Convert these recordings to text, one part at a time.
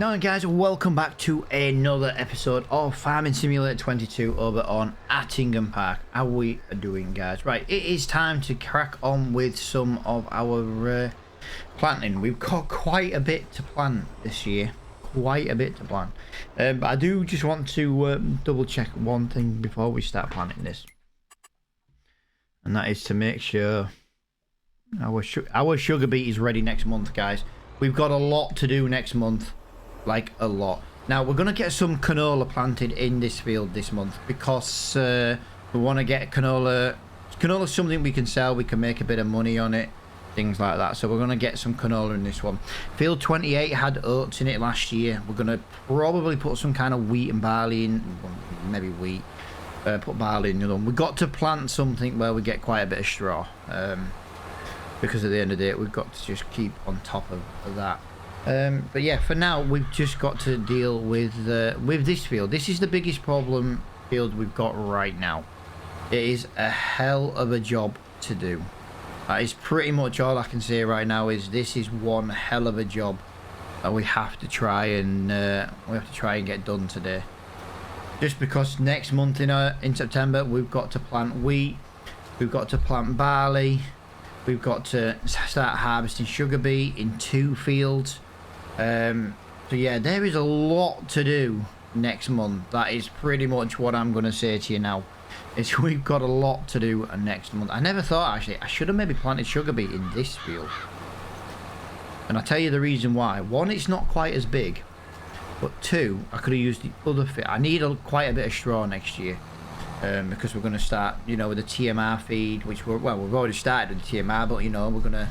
Now guys, welcome back to another episode of Farming Simulator 22 over on Attingham Park. How we are doing, guys? Right, it is time to crack on with some of our planting. We've got quite a bit to plant this year. Quite a bit to plant. But I do just want to double check one thing before we start planting this. And that is to make sure our sugar beet is ready next month, guys. We've got a lot to do next month. Like a lot. Now we're gonna get some canola planted in this field this month because we want to get canola. Canola is something we can sell. We can make a bit of money on it, things like that. So we're gonna get some canola in this one. Field 28 had oats in it last year. We're gonna probably put some kind of wheat and barley in, maybe wheat. Put barley in the other one. We've got to plant something where we get quite a bit of straw, because at the end of the day we've got to just keep on top of that. But yeah, for now we've just got to deal with this field. This is the biggest problem field we've got right now. It is a hell of a job to do. That is pretty much all I can say right now. Is this is one hell of a job that we have to try and get done today. Just because next month in September we've got to plant wheat, we've got to plant barley, we've got to start harvesting sugar beet in 2 fields. So yeah, there is a lot to do next month. That is pretty much what I'm going to say to you now. Is we've got a lot to do next month. I never thought, actually, I should have maybe planted sugar beet in this field. And I'll tell you the reason why. 1, it's not quite as big. But 2, I could have used the other field. I need quite a bit of straw next year. Because we're going to start, you know, with the TMR feed, which we've already started with the TMR, but, you know, we're going to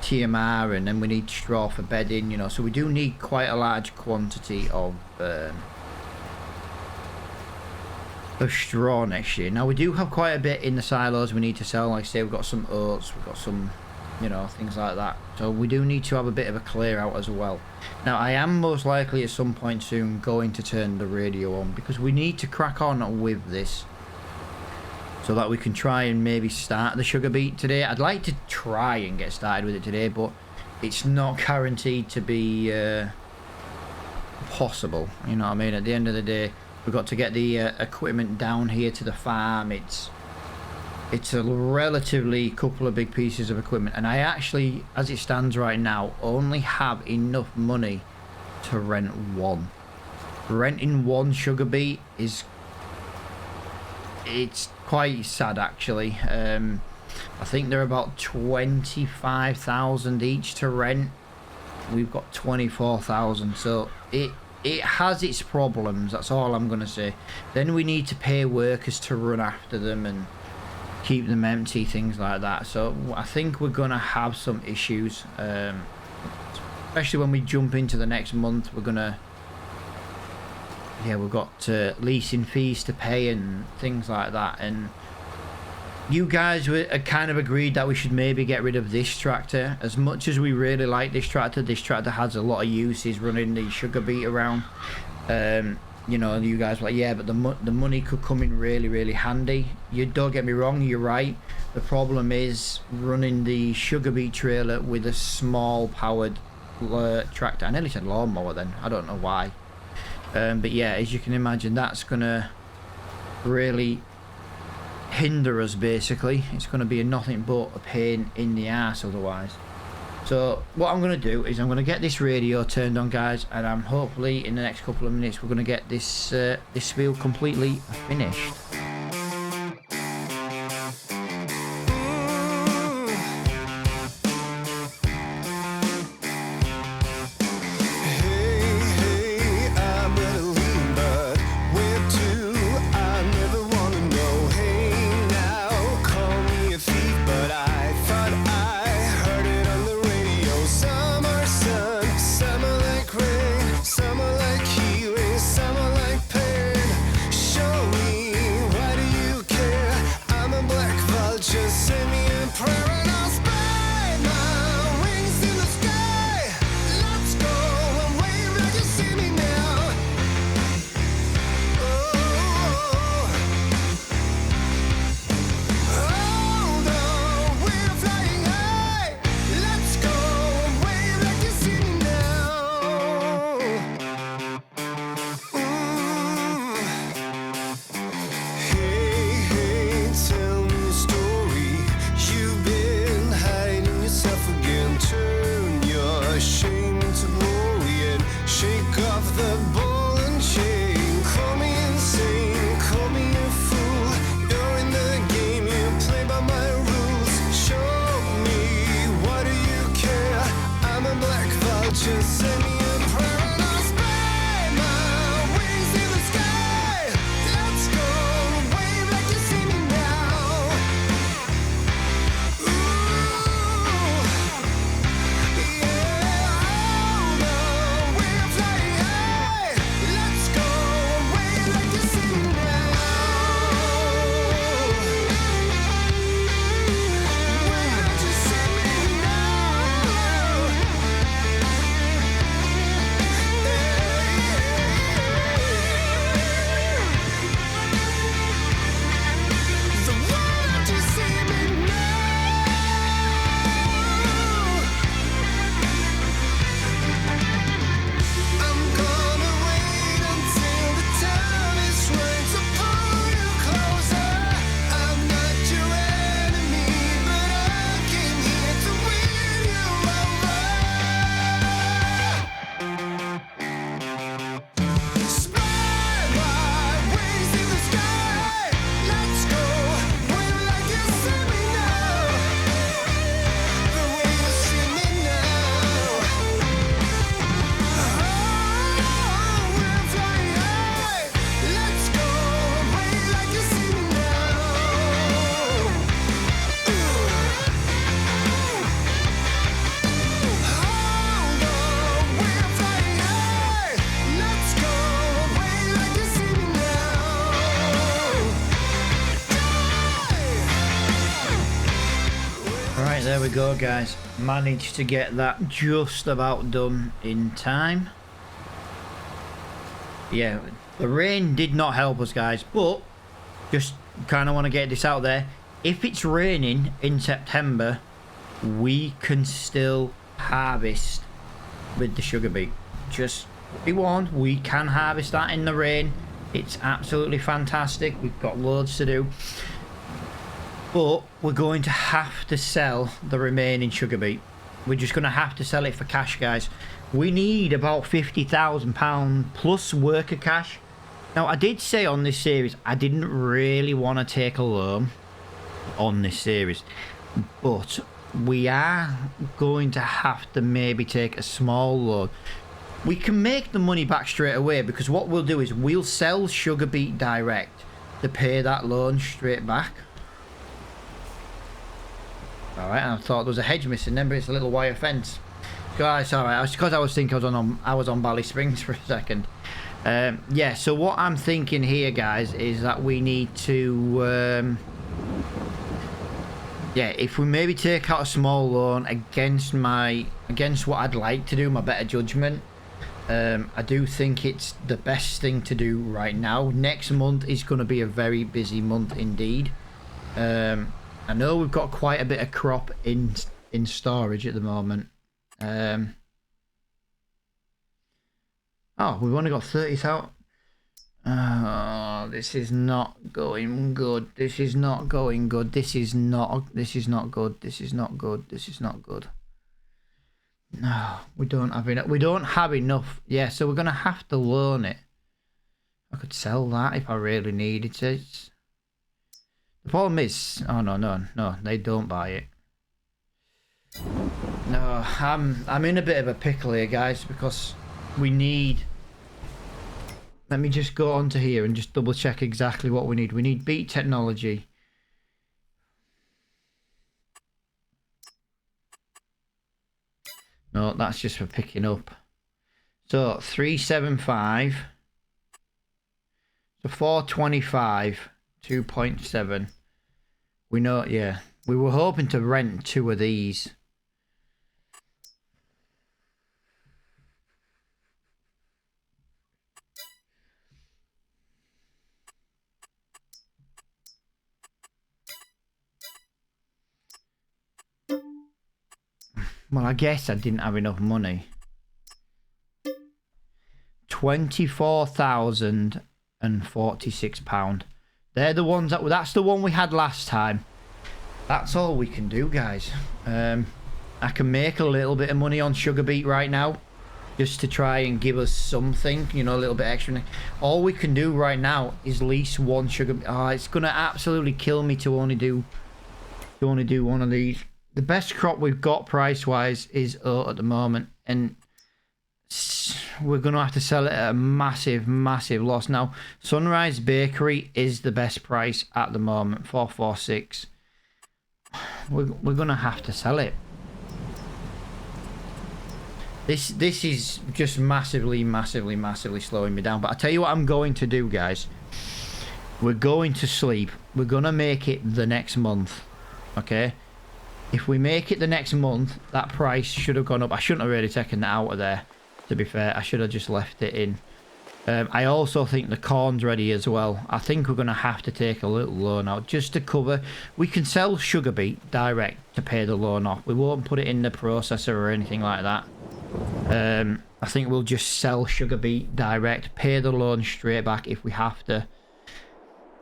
TMR, and then we need straw for bedding, you know, so we do need quite a large quantity of straw next year. Now we do have quite a bit in the silos we need to sell. Like I say, we've got some oats, we've got some, you know, things like that, so we do need to have a bit of a clear out as well. Now I am most likely at some point soon going to turn the radio on because we need to crack on with this, so that we can try and maybe start the sugar beet today. I'd like to try and get started with it today, but it's not guaranteed to be possible. You know what I mean? At the end of the day, we've got to get the equipment down here to the farm. It's a relatively couple of big pieces of equipment, and I actually, as it stands right now, only have enough money to rent one. Renting one sugar beet is... it's quite sad, actually. I think they're about 25,000 each to rent. We've got 24,000, so it has its problems. That's all I'm gonna say. Then we need to pay workers to run after them and keep them empty, things like that. So I think we're gonna have some issues, especially when we jump into the next month. We're gonna... yeah, we've got leasing fees to pay and things like that. And you guys were kind of agreed that we should maybe get rid of this tractor. As much as we really like this tractor has a lot of uses running the sugar beet around. You know, you guys were like, yeah, but the money could come in really, really handy. You don't get me wrong, you're right. The problem is running the sugar beet trailer with a small powered tractor. I nearly said lawnmower then. I don't know why. But yeah, as you can imagine, that's gonna really hinder us. Basically, it's gonna be nothing but a pain in the ass otherwise. So what I'm gonna do is I'm gonna get this radio turned on, guys, and I'm hopefully in the next couple of minutes we're gonna get this this field completely finished. Summer like healing, summer like pain. Show me Right, there we go, guys. Managed to get that just about done in time. Yeah, the rain did not help us, guys, but just kind of want to get this out there. If it's raining in September, we can still harvest with the sugar beet. Just be warned, we can harvest that in the rain. It's absolutely fantastic. We've got loads to do. But we're going to have to sell the remaining sugar beet. We're just going to have to sell it for cash, guys. We need about £50,000 plus worker cash. Now, I did say on this series, I didn't really want to take a loan on this series. But we are going to have to maybe take a small loan. We can make the money back straight away, because what we'll do is we'll sell sugar beet direct to pay that loan straight back. Alright, I thought there was a hedge missing then, but it's a little wire fence. Guys, alright, because I was thinking I was on Bally Springs for a second. Yeah, so what I'm thinking here, guys, is that we need to... yeah, if we maybe take out a small loan against what I'd like to do, my better judgment. I do think it's the best thing to do right now. Next month is going to be a very busy month indeed. I know we've got quite a bit of crop in storage at the moment. Oh, we've only got 30,000. Oh, this is not going good. This is not going good. This is not good. This is not good. This is not good. No, we don't have enough. We don't have enough. Yeah, so we're going to have to loan it. I could sell that if I really needed to. The problem is, oh no, they don't buy it. No, I'm in a bit of a pickle here, guys, because we need... Let me just go onto here and just double check exactly what we need. We need beet technology. No, that's just for picking up. So 375. So 425. 2.7. We know, yeah. We were hoping to rent 2 of these. Well, I guess I didn't have enough money. £24,046. They're the ones that's the one we had last time. That's all we can do, guys. I can make a little bit of money on sugar beet right now, just to try and give us something, you know, a little bit extra. All we can do right now is lease one sugar beet. Oh, it's gonna absolutely kill me to only do one of these. The best crop we've got price-wise is oat at the moment, and we're going to have to sell it at a massive, massive loss. Now, Sunrise Bakery is the best price at the moment, 446. We're going to have to sell it. This is just massively, massively, massively slowing me down. But I tell you what I'm going to do, guys. We're going to sleep. We're going to make it the next month. Okay? If we make it the next month, that price should have gone up. I shouldn't have really taken that out of there, to be fair. I should have just left it in. I also think the corn's ready as well. I think we're going to have to take a little loan out just to cover. We can sell sugar beet direct to pay the loan off. We won't put it in the processor or anything like that. I think we'll just sell sugar beet direct, pay the loan straight back if we have to.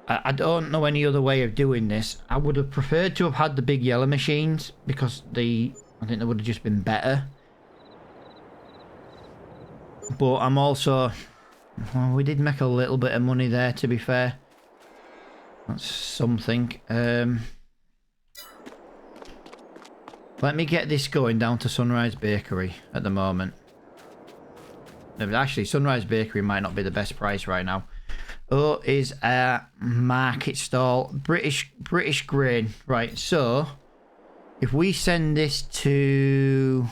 I don't know any other way of doing this. I would have preferred to have had the big yellow machines, because I think they would have just been better. But I'm also... Well, we did make a little bit of money there, to be fair. That's something. Let me get this going down to Sunrise Bakery at the moment. Actually, Sunrise Bakery might not be the best price right now. Oh, is a market stall. British grain. Right, so if we send this to...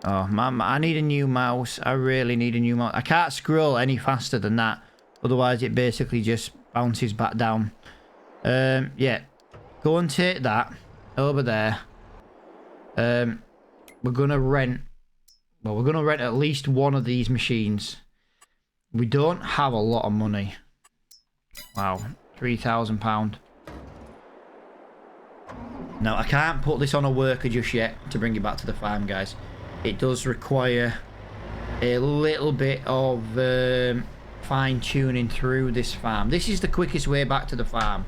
Oh, man, I need a new mouse. I really need a new mouse. I can't scroll any faster than that. Otherwise, it basically just bounces back down. Yeah, go and take that over there. We're gonna rent. Well, we're gonna rent at least one of these machines. We don't have a lot of money. Wow, £3,000. Now, I can't put this on a worker just yet to bring it back to the farm, guys. It does require a little bit of fine-tuning through this farm. This is the quickest way back to the farm.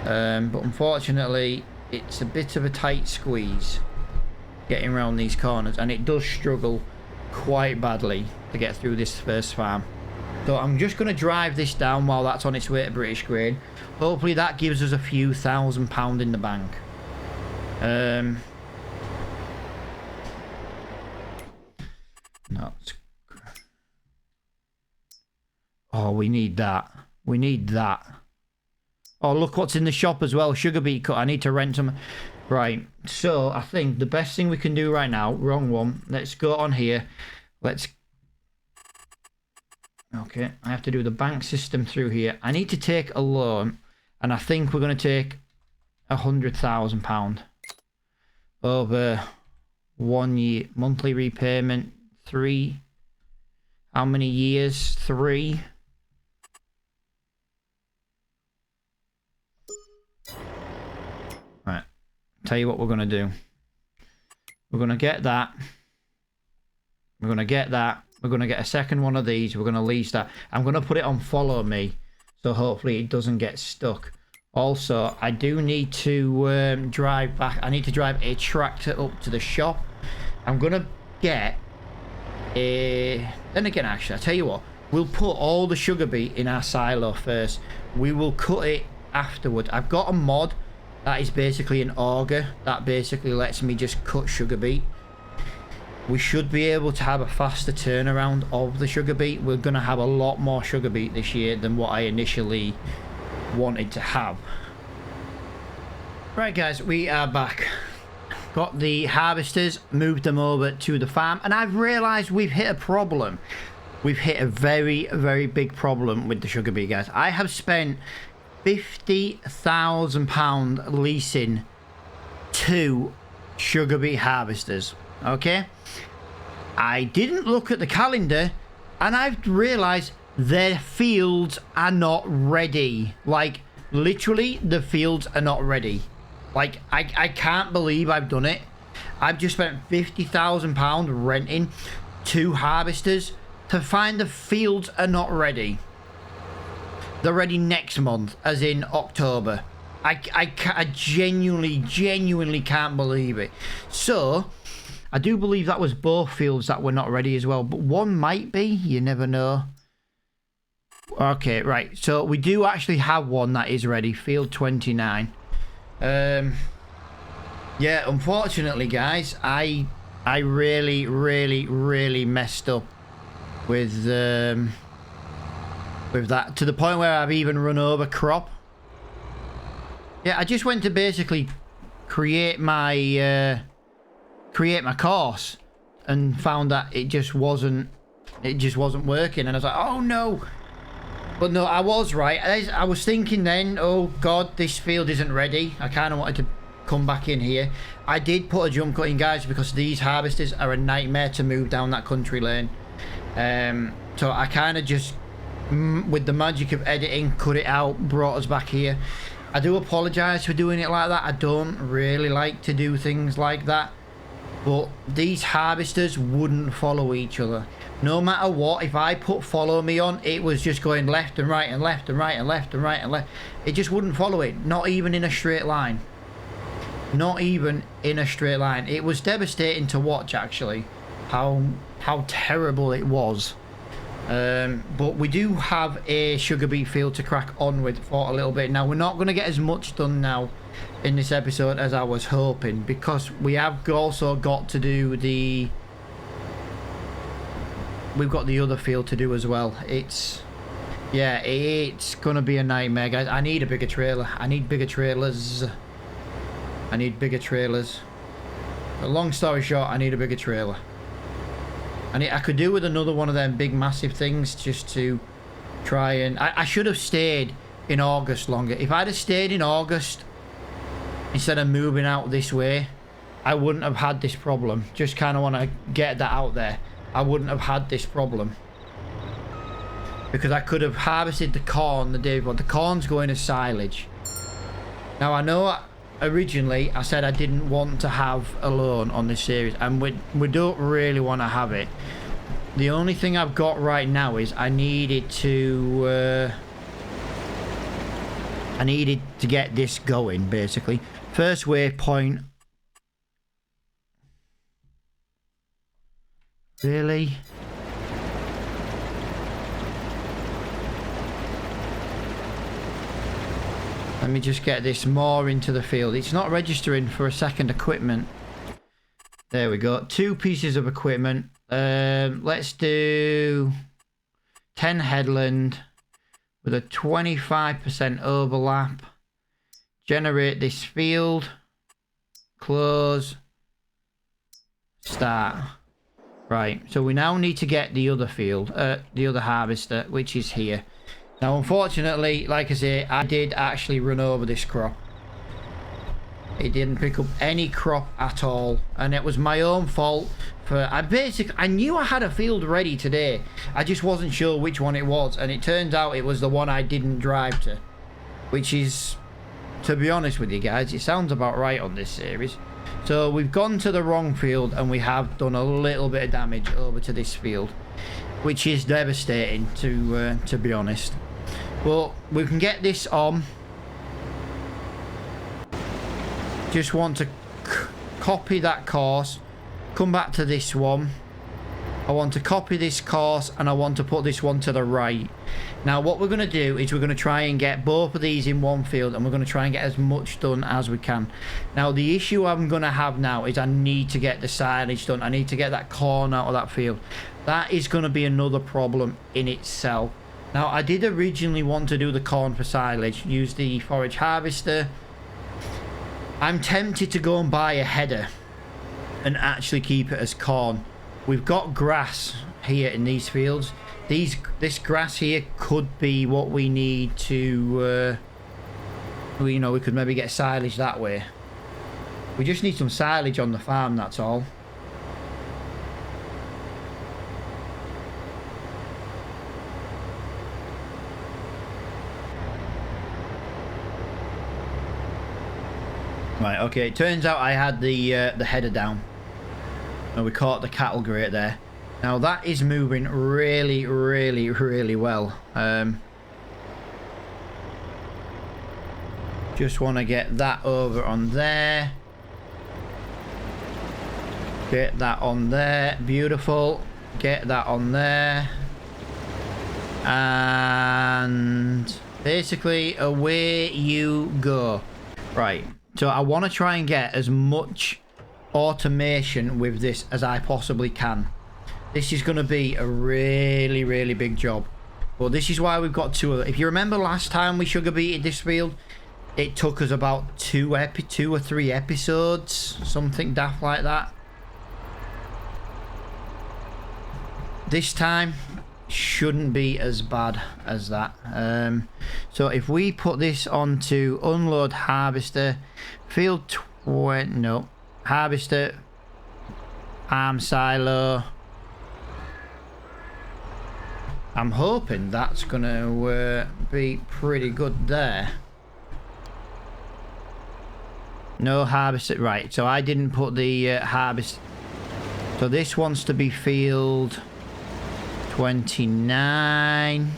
But unfortunately, it's a bit of a tight squeeze getting around these corners, and it does struggle quite badly to get through this first farm. So I'm just going to drive this down while that's on its way to British Grain. Hopefully that gives us a few £1,000 in the bank. No. Oh, we need that. We need that. Oh, look what's in the shop as well. Sugar beet cut. I need to rent some. Right. So I think the best thing we can do right now. Wrong one. Let's go on here. Let's. Okay. I have to do the bank system through here. I need to take a loan. And I think we're going to take £100,000 over 1 year. Monthly repayment 3. How many years? 3. Right. Tell you what we're going to do. We're going to get that. We're going to get that. We're going to get a second one of these. We're going to lease that. I'm going to put it on follow me. So hopefully it doesn't get stuck. Also, I do need to drive back. I need to drive a tractor up to the shop. I'm going to get a... Then again, actually, I'll tell you what. We'll put all the sugar beet in our silo first. We will cut it afterward. I've got a mod that is basically an auger. That basically lets me just cut sugar beet. We should be able to have a faster turnaround of the sugar beet. We're going to have a lot more sugar beet this year than what I initially wanted to have. Right, guys, we are back. Got the harvesters, moved them over to the farm, and I've realized we've hit a problem. We've hit a very, very big problem with the sugar beet, guys. I have spent £50,000 leasing 2 sugar beet harvesters. Okay, I didn't look at the calendar, and I've realized their fields are not ready. Like, literally, the fields are not ready. Like, I can't believe I've done it. I've just spent £50,000 renting 2 harvesters to find the fields are not ready. They're ready next month, as in October. I genuinely can't believe it. So I do believe that was both fields that were not ready as well, but one might be. You never know. Okay, right. So we do actually have one that is ready. Field 29. Yeah, unfortunately, guys, I really messed up with that, to the point where I've even run over crop. Yeah, I just went to basically create my course and found that it just wasn't working, and I was like, oh no. But no, I was right. I was thinking then, oh god, this field isn't ready. I kind of wanted to come back in here. I did put a jump cut in, guys, because these harvesters are a nightmare to move down that country lane. So I kind of just, with the magic of editing, cut it out, brought us back here. I do apologise for doing it like that. I don't really like to do things like that. But these harvesters wouldn't follow each other. No matter what, if I put follow me on, it was just going left and right and left and right and left and right and left. It just wouldn't follow it. Not even in a straight line. Not even in a straight line. It was devastating to watch, actually, how terrible it was. But we do have a sugar beet field to crack on with for a little bit. Now, we're not going to get as much done now in this episode as I was hoping, because we have also got to do the... We've got the other field to do as well. It's... Yeah, it's going to be a nightmare, guys. I need a bigger trailer. I need bigger trailers. I need bigger trailers. But long story short, I need a bigger trailer. And I could do with another one of them big massive things just to try and... I should have stayed in August longer. If I'd have stayed in August instead of moving out this way, I wouldn't have had this problem. Just kind of want to get that out there. I wouldn't have had this problem. Because I could have harvested the corn the day before. The corn's going as silage. Now, I know originally I said I didn't want to have a loan on this series. And we don't really want to have it. The only thing I've got right now is I needed to get this going, basically. First waypoint. Really? Let me just get this more into the field. It's not registering for a second equipment. There we go. 2 pieces of equipment. Let's do 10 headland with a 25% overlap. Generate this field. Close. Start. Right, so we now need to get the other field, the other harvester, which is here. Now, unfortunately, like I say, I did actually run over this crop. It didn't pick up any crop at all, and it was my own fault. I knew I had a field ready today. I just wasn't sure which one it was, and it turns out it was the one I didn't drive to, which is, to be honest with you guys, it sounds about right on this series. So we've gone to the wrong field, and we have done a little bit of damage over to this field, which is devastating, to be honest. But we can get this on. Just want to copy that course, come back to this one. I want to copy this course, and I want to put this one to the right. Now what we're going to do is we're going to try and get both of these in one field, and we're going to try and get as much done as we can. Now the issue I'm going to have now is I need to get the silage done. I need to get that corn out of that field. That is going to be another problem in itself. Now I did originally want to do the corn for silage, use the forage harvester. I'm tempted to go and buy a header and actually keep it as corn. We've got grass here in these fields. This grass here could be what we need to, you know, we could maybe get silage that way. We just need some silage on the farm, that's all. Right, okay, it turns out I had the header down. And we caught the cattle grate there. Now that is moving really, really, really well. Just want to get that over on there. Get that on there. Beautiful. Get that on there. And basically away you go. Right. So I want to try and get as much automation with this as I possibly can. This is going to be a really, really big job. But this is why we've got 2 of them. If you remember last time we sugar beated this field, it took us about 2 or 3 episodes, something daft like that. This time shouldn't be as bad as that. So if we put this onto unload harvester, field 20, no, harvester, arm silo. I'm hoping that's gonna be pretty good there. No harvester, right? So I didn't put the harvest. So this wants to be field 29.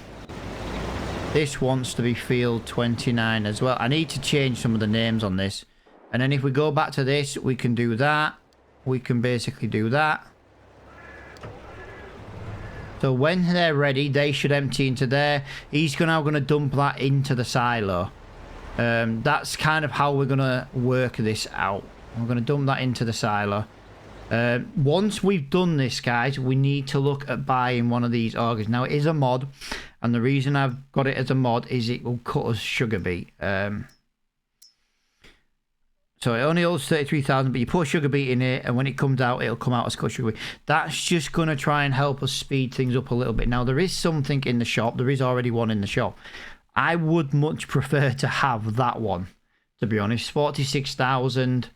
This wants to be field 29 as well. I need to change some of the names on this. And then if we go back to this, we can do that. We can basically do that. So when they're ready, they should empty into there. He's now going to dump that into the silo. That's kind of how we're going to work this out. We're going to dump that into the silo. Once we've done this, guys, we need to look at buying one of these augers. Now, it is a mod, and the reason I've got it as a mod is it will cut us sugar beet. So it only holds 33,000, but you put sugar beet in it, and when it comes out, it'll come out as cut sugar beet. That's just going to try and help us speed things up a little bit. Now, there is something in the shop. There is already one in the shop. I would much prefer to have that one, to be honest. 46,000,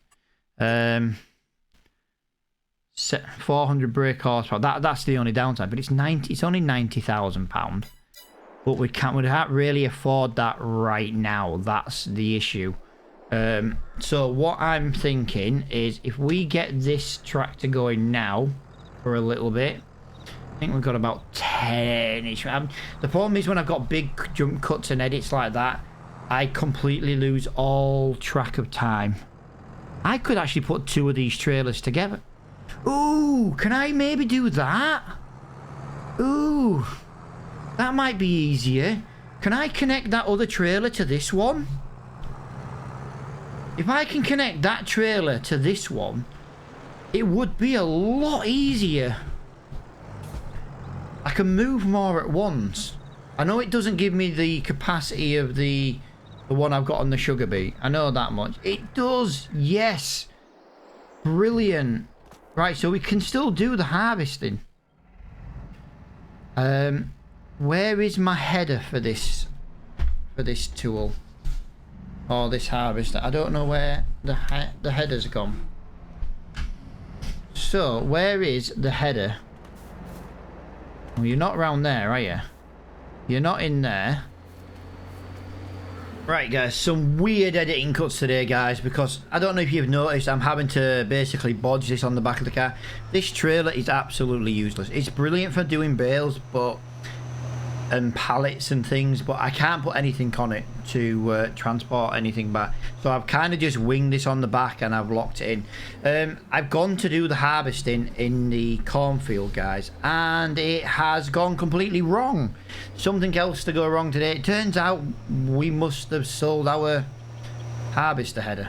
400 brake horsepower. That's the only downside. But it's only £90,000. But we can't really afford that right now. That's the issue. So what I'm thinking is if we get this tractor going now for a little bit, I think we've got about 10-ish. The problem is when I've got big jump cuts and edits like that, I completely lose all track of time. I could actually put 2 of these trailers together. Ooh, can I maybe do that? Ooh, that might be easier. Can I connect that other trailer to this one? If I can connect that trailer to this one, it would be a lot easier. I can move more at once. I know it doesn't give me the capacity of the one I've got on the sugar beet. I know that much. It does. Yes. Brilliant. Right, so we can still do the harvesting. Where is my header for this tool? Or this harvester? I don't know where the header's gone. So, where is the header? Well, you're not around there, are you? You're not in there. Right, guys, some weird editing cuts today, guys, because I don't know if you've noticed, I'm having to basically bodge this on the back of the car. This trailer is absolutely useless. It's brilliant for doing bales, and pallets and things, but I can't put anything on it to transport anything back. So I've kind of just winged this on the back and I've locked it in. I've gone to do the harvesting in the cornfield, guys, and it has gone completely wrong. Something else to go wrong today. It turns out we must have sold our harvester header.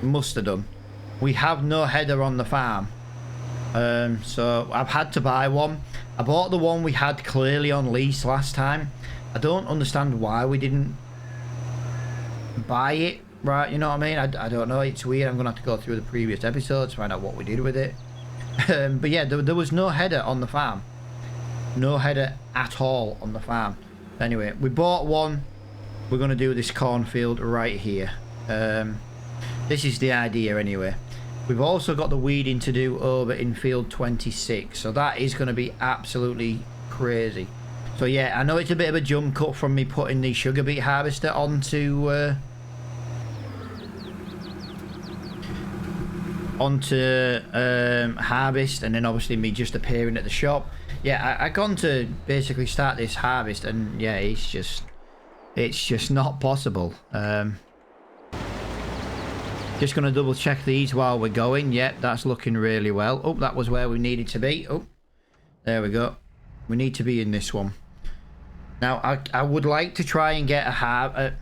Must have done. We have no header on the farm. So I've had to buy one. I bought the one we had clearly on lease last time. I don't understand why we didn't buy it, right? You know what I mean? I don't know. It's weird. I'm going to have to go through the previous episodes to find out what we did with it. But yeah, there was no header on the farm. No header at all on the farm. Anyway, we bought one. We're going to do this cornfield right here. This is the idea anyway. We've also got the weeding to do over in field 26. So that is going to be absolutely crazy. So yeah, I know it's a bit of a jump cut from me putting the sugar beet harvester onto harvest, and then obviously me just appearing at the shop. Yeah, I gone to basically start this harvest, and yeah, it's just not possible. Just going to double check these while we're going. Yep, that's looking really well. Oh, that was where we needed to be. Oh, there we go. We need to be in this one. Now, I would like to try and get I'd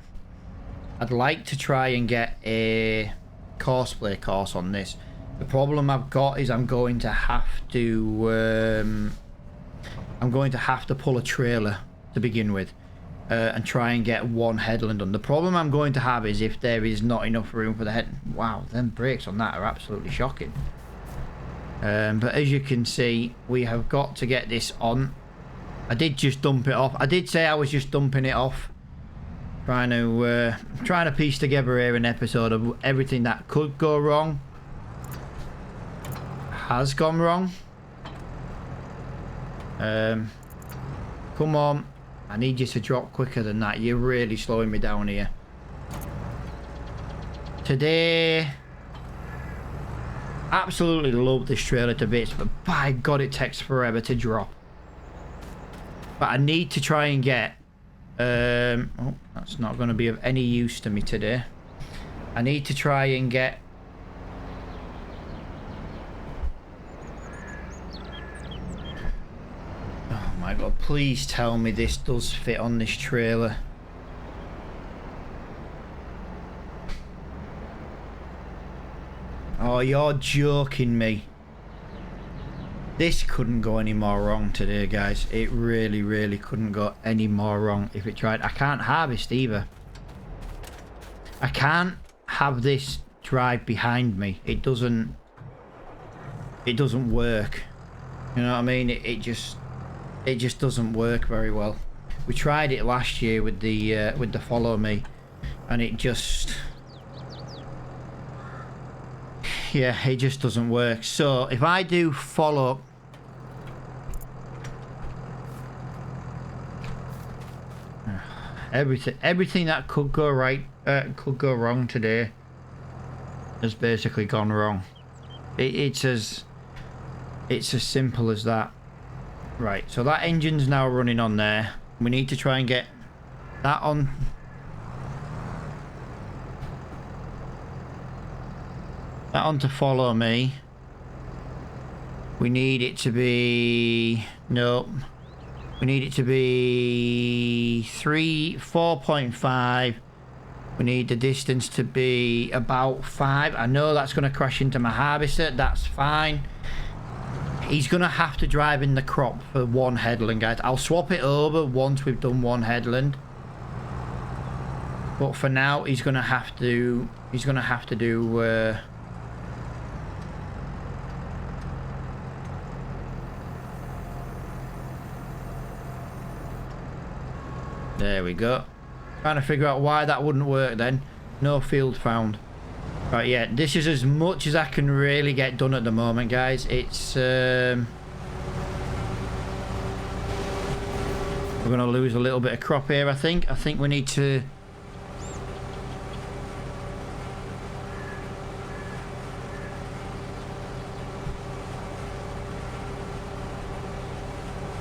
like to try and get a cosplay course on this. The problem I've got is I'm going to have to pull a trailer to begin with. And try and get one headland done. The problem I'm going to have is if there is not enough room for the head. Wow, them brakes on that are absolutely shocking. But as you can see, we have got to get this on. I did just dump it off. I did say I was just dumping it off. Trying to piece together here an episode of everything that could go wrong. Has gone wrong. Come on. I need you to drop quicker than that. You're really slowing me down here. Today, absolutely love this trailer to bits, but by God, it takes forever to drop. But I need to try and get... oh, that's not going to be of any use to me today. I need to try and get... Oh my God, please tell me this does fit on this trailer. Oh, you're joking me. This couldn't go any more wrong today, guys. It really, really couldn't go any more wrong if it tried. I can't harvest either. I can't have this drive behind me. It doesn't work. You know what I mean? It just doesn't work very well. We tried it last year with the follow me, and it just, yeah, it just doesn't work. So if I do follow, everything that could go right, could go wrong today, has basically gone wrong. It's as simple as that. Right, so that engine's now running on there. We need to try and get that on. That on to follow me. We need it to be, nope. We need it to be 4.5. We need the distance to be about 5. I know that's going to crash into my harvester. That's fine. He's going to have to drive in the crop for one headland, guys. I'll swap it over once we've done one headland. But for now, he's going to have to do... There we go. Trying to figure out why that wouldn't work then. No field found. Right, yeah, this is as much as I can really get done at the moment, guys. It's we're gonna lose a little bit of crop here, I think. I think we need to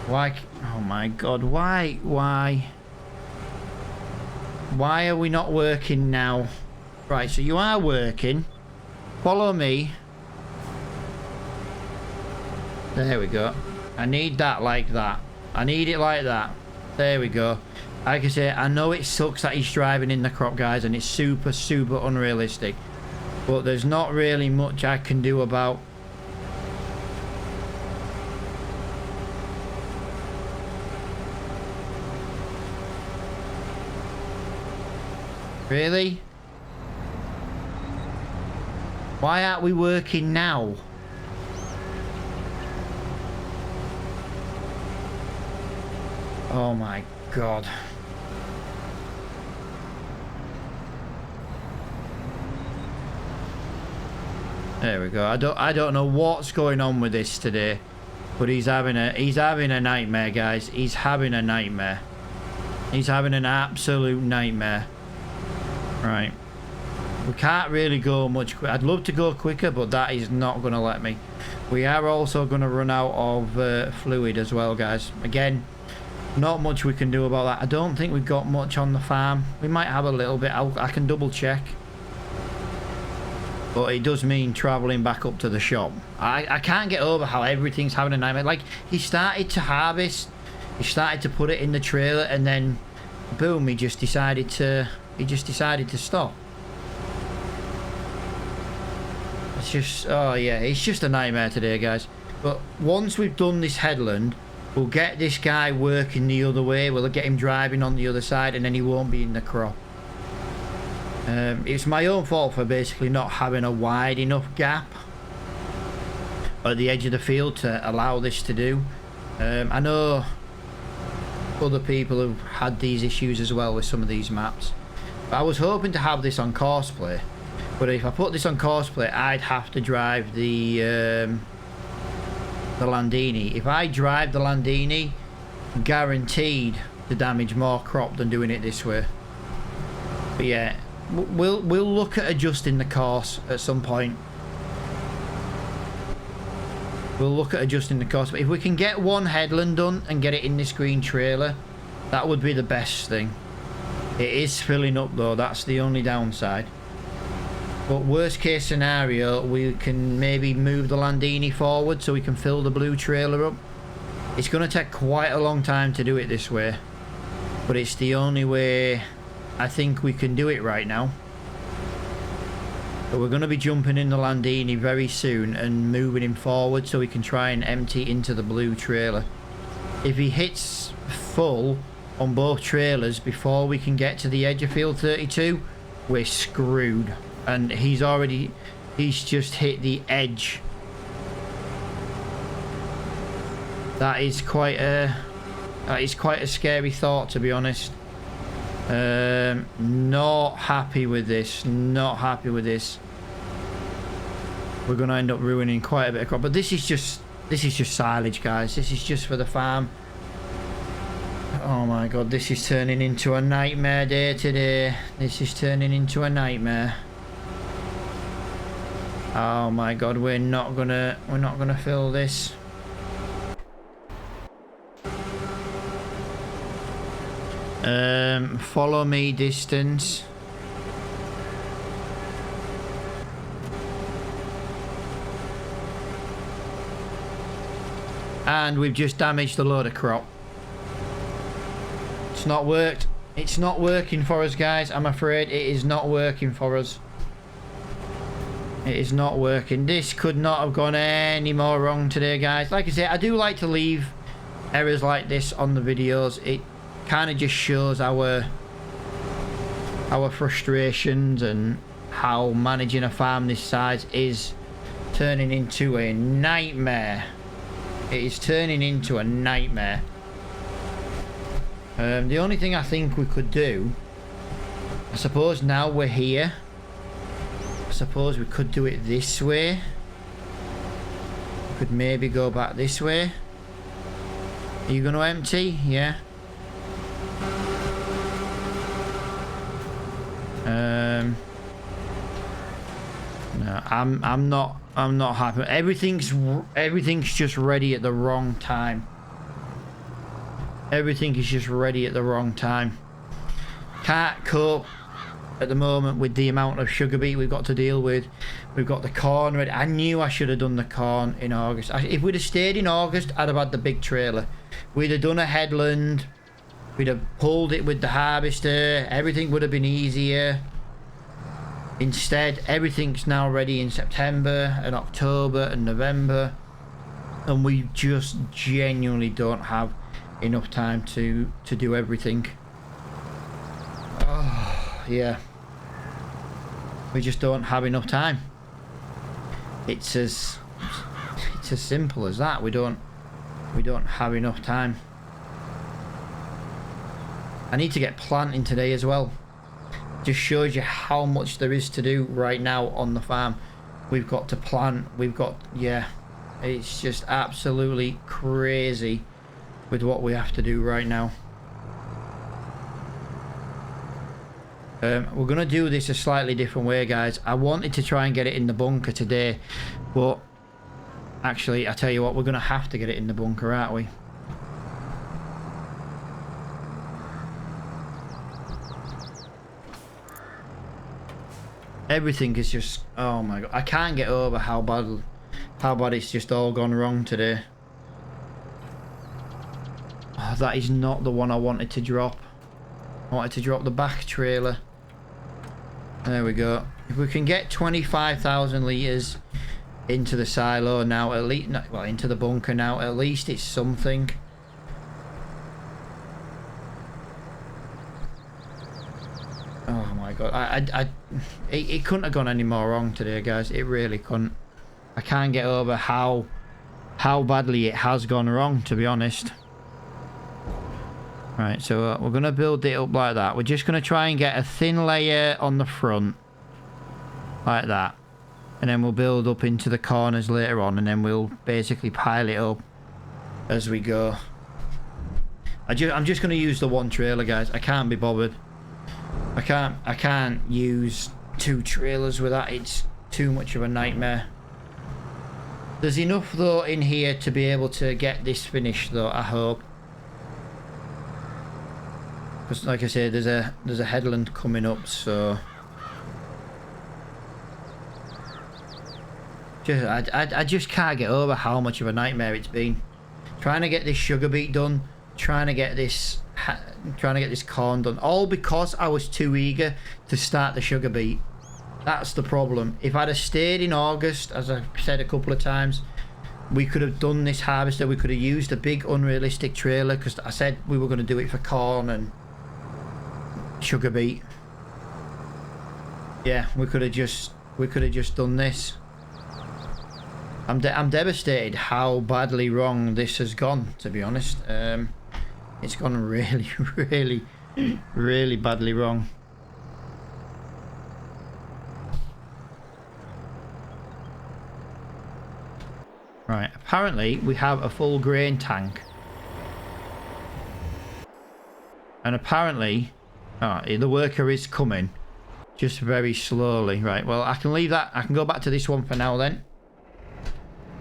why, oh my god, why are we not working now? Right, so you are working. Follow me. There we go. I need that like that. I need it like that. There we go. Like I say, I know it sucks that he's driving in the crop, guys, and it's super, super unrealistic. But there's not really much I can do about... Really? Why aren't we working now? Oh my god. There we go. I don't know what's going on with this today, but he's having a nightmare, guys. He's having a nightmare. He's having an absolute nightmare. Right. We can't really go much quicker. I'd love to go quicker, but that is not going to let me. We are also going to run out of fluid as well, guys. Again, not much we can do about that. I don't think we've got much on the farm. We might have a little bit. I can double check. But it does mean travelling back up to the shop. I can't get over how everything's having a nightmare. Like, he started to harvest. He started to put it in the trailer, and then boom, he just decided to stop. It's just, oh yeah, it's just a nightmare today, guys. But once we've done this headland, we'll get this guy working the other way. We'll get him driving on the other side, and then he won't be in the crop. It's my own fault for basically not having a wide enough gap at the edge of the field to allow this to do. I know other people have had these issues as well with some of these maps. But I was hoping to have this on Courseplay. But if I put this on Courseplay, I'd have to drive the Landini. If I drive the Landini, guaranteed to damage more crop than doing it this way. But yeah, we'll look at adjusting the course at some point. We'll look at adjusting the course. But if we can get one headland done and get it in this green trailer, that would be the best thing. It is filling up though, that's the only downside. But worst case scenario, we can maybe move the Landini forward so we can fill the blue trailer up. It's going to take quite a long time to do it this way, but it's the only way I think we can do it right now. But we're going to be jumping in the Landini very soon and moving him forward so we can try and empty into the blue trailer. If he hits full on both trailers before we can get to the edge of field 32, we're screwed. And he's just hit the edge. That is quite a It's quite a scary thought, to be honest. Not happy with this. Not happy with this. We're going to end up ruining quite a bit of crop. But this is just silage, guys. This is just for the farm. Oh my god, this is turning into a nightmare day today. This is turning into a nightmare. Oh my god, we're not gonna fill this. Follow me distance. And we've just damaged a load of crop. It's not worked. It's not working for us, guys. I'm afraid it is not working for us. It is not working. This could not have gone any more wrong today, guys. Like I say, I do like to leave errors like this on the videos. It kind of just shows our frustrations and how managing a farm this size is turning into a nightmare. It is turning into a nightmare. The only thing I think we could do, I suppose now we're here, I suppose we could do it this way. We could maybe go back this way. Are you going to empty? Yeah. No, I'm not happy. Everything's just ready at the wrong time. Everything is just ready at the wrong time. Can't cope at the moment with the amount of sugar beet we've got to deal with. We've got the corn ready. I knew I should have done the corn in August. If we'd have stayed in August, I'd have had the big trailer. We'd have done a headland. We'd have pulled it with the harvester. Everything would have been easier. Instead, everything's now ready in September and October and November. And we just genuinely don't have enough time to do everything. Oh, yeah. We just don't have enough time. It's as simple as that. We don't have enough time. I need to get planting today as well. Just shows you how much there is to do right now on the farm. We've got to plant. Yeah, it's just absolutely crazy with what we have to do right now. We're going to do this a slightly different way, guys. I wanted to try and get it in the bunker today, but actually, I tell you what, we're going to have to get it in the bunker, aren't we? Everything is just, oh my god, I can't get over how bad it's just all gone wrong today. Oh, that is not the one I wanted to drop. I wanted to drop the back trailer. There we go. If we can get 25,000 litres into the silo now, at least, well, into the bunker now, at least it's something. Oh my god, it couldn't have gone any more wrong today, guys. It really couldn't. I can't get over how badly it has gone wrong, to be honest. Right, so we're going to build it up like that. We're just going to try and get a thin layer on the front. Like that. And then we'll build up into the corners later on. And then we'll basically pile it up as we go. I'm just going to use the one trailer, guys. I can't be bothered. I can't use two trailers with that. It's too much of a nightmare. There's enough, though, in here to be able to get this finished, though, I hope. Because, like I said, there's a headland coming up, so I just can't get over how much of a nightmare it's been. Trying to get this sugar beet done, trying to get this corn done, all because I was too eager to start the sugar beet. That's the problem. If I'd have stayed in August, as I've said a couple of times, we could have done this harvester. We could have used a big unrealistic trailer, because I said we were going to do it for corn and sugar beet. Yeah, we could have just done this. I'm devastated how badly wrong this has gone, to be honest. It's gone really, really, really badly wrong. Right, apparently we have a full grain tank. And apparently, the worker is coming. Just very slowly. Right, well, I can leave that. I can go back to this one for now then.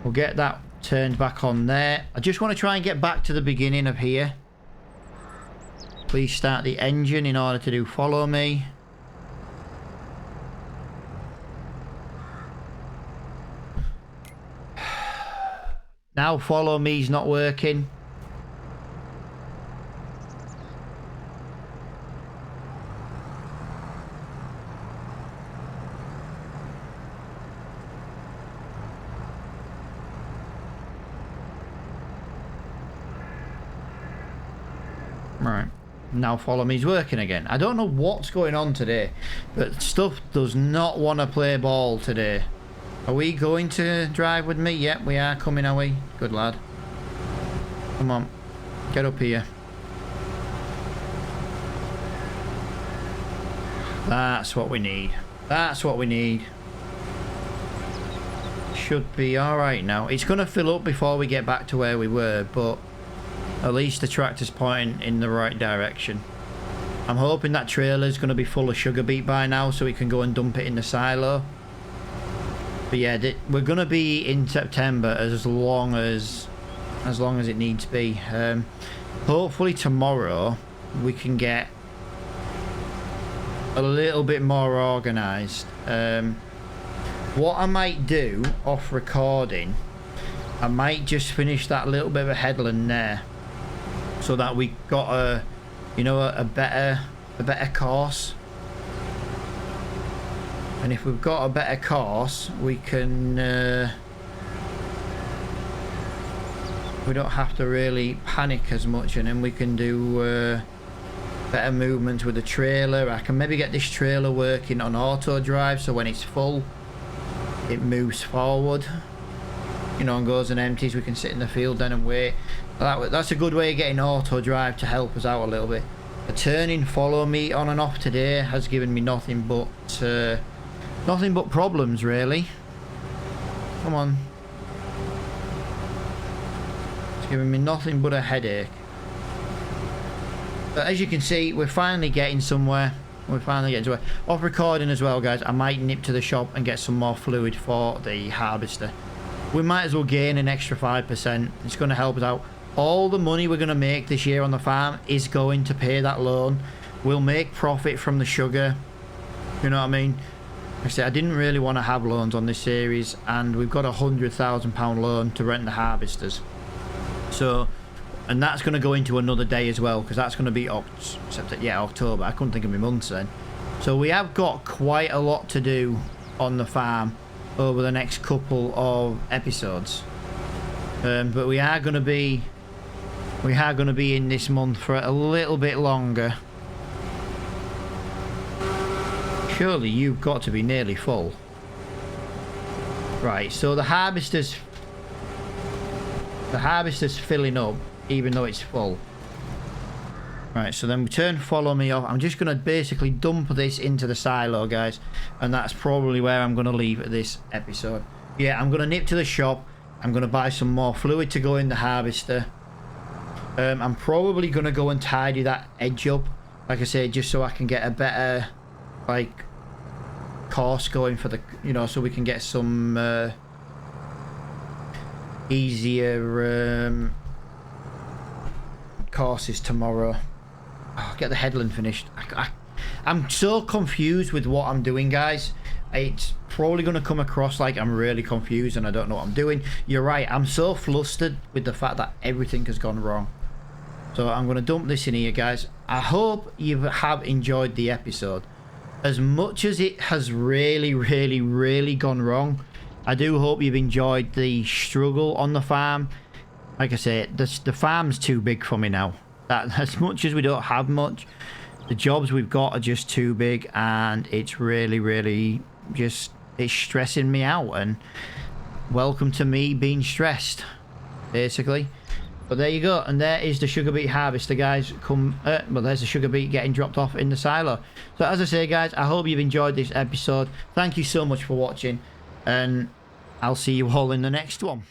We'll get that turned back on there. I just want to try and get back to the beginning of here. Please start the engine in order to do follow me. Now follow me's not working. Right. Now follow me's working again. I don't know what's going on today, but stuff does not want to play ball today. Are we going to drive with me? Yep, we are coming, are we? Good lad. Come on. Get up here. That's what we need. That's what we need. Should be alright now. It's going to fill up before we get back to where we were, but at least the tractor's pointing in the right direction. I'm hoping that trailer's going to be full of sugar beet by now so we can go and dump it in the silo. But yeah, we're going to be in September as long as it needs to be. Hopefully tomorrow we can get a little bit more organised. What I might do off recording, I might just finish that little bit of a headland there, so that we got a better course. And if we've got a better course, we can we don't have to really panic as much, and then we can do better movements with the trailer. I can maybe get this trailer working on auto drive, so when it's full it moves forward, you know, and goes and empties. We can sit in the field then and wait. That's a good way of getting auto drive to help us out a little bit. The turning follow me on and off today has given me nothing but problems, really. Come on. It's giving me nothing but a headache. But as you can see, we're finally getting somewhere. We're finally getting somewhere. Off recording as well, guys, I might nip to the shop and get some more fluid for the harvester. We might as well gain an extra 5%. It's going to help us out. All the money we're going to make this year on the farm is going to pay that loan. We'll make profit from the sugar. You know what I mean? Like I said, I didn't really want to have loans on this series, and we've got a £100,000 loan to rent the harvesters. So, and that's going to go into another day as well, because that's going to be October. I couldn't think of my months then. So we have got quite a lot to do on the farm over the next couple of episodes. But we are going to be in this month for a little bit longer. Surely you've got to be nearly full. Right, so the harvester's filling up even though it's full. Right, so then we turn follow me off. I'm just going to basically dump this into the silo, guys, and that's probably where I'm going to leave this episode. Yeah, I'm going to nip to the shop. I'm going to buy some more fluid to go in the harvester. I'm probably going to go and tidy that edge up, like I say, just so I can get a better, like, course going for the, you know, so we can get some easier courses tomorrow. Oh, get the headland finished. I'm so confused with what I'm doing, guys. It's probably going to come across like I'm really confused and I don't know what I'm doing. You're right, I'm so flustered with the fact that everything has gone wrong. So I'm going to dump this in here, guys. I hope you have enjoyed the episode. As much as it has really, really, really gone wrong, I do hope you've enjoyed the struggle on the farm. Like I say, the farm's too big for me now. That as much as we don't have much, the jobs we've got are just too big, and it's really, really just, it's stressing me out. And welcome to me being stressed, basically. But there you go, and there is the sugar beet harvester, guys. Well, there's the sugar beet getting dropped off in the silo. So as I say, guys, I hope you've enjoyed this episode. Thank you so much for watching, and I'll see you all in the next one.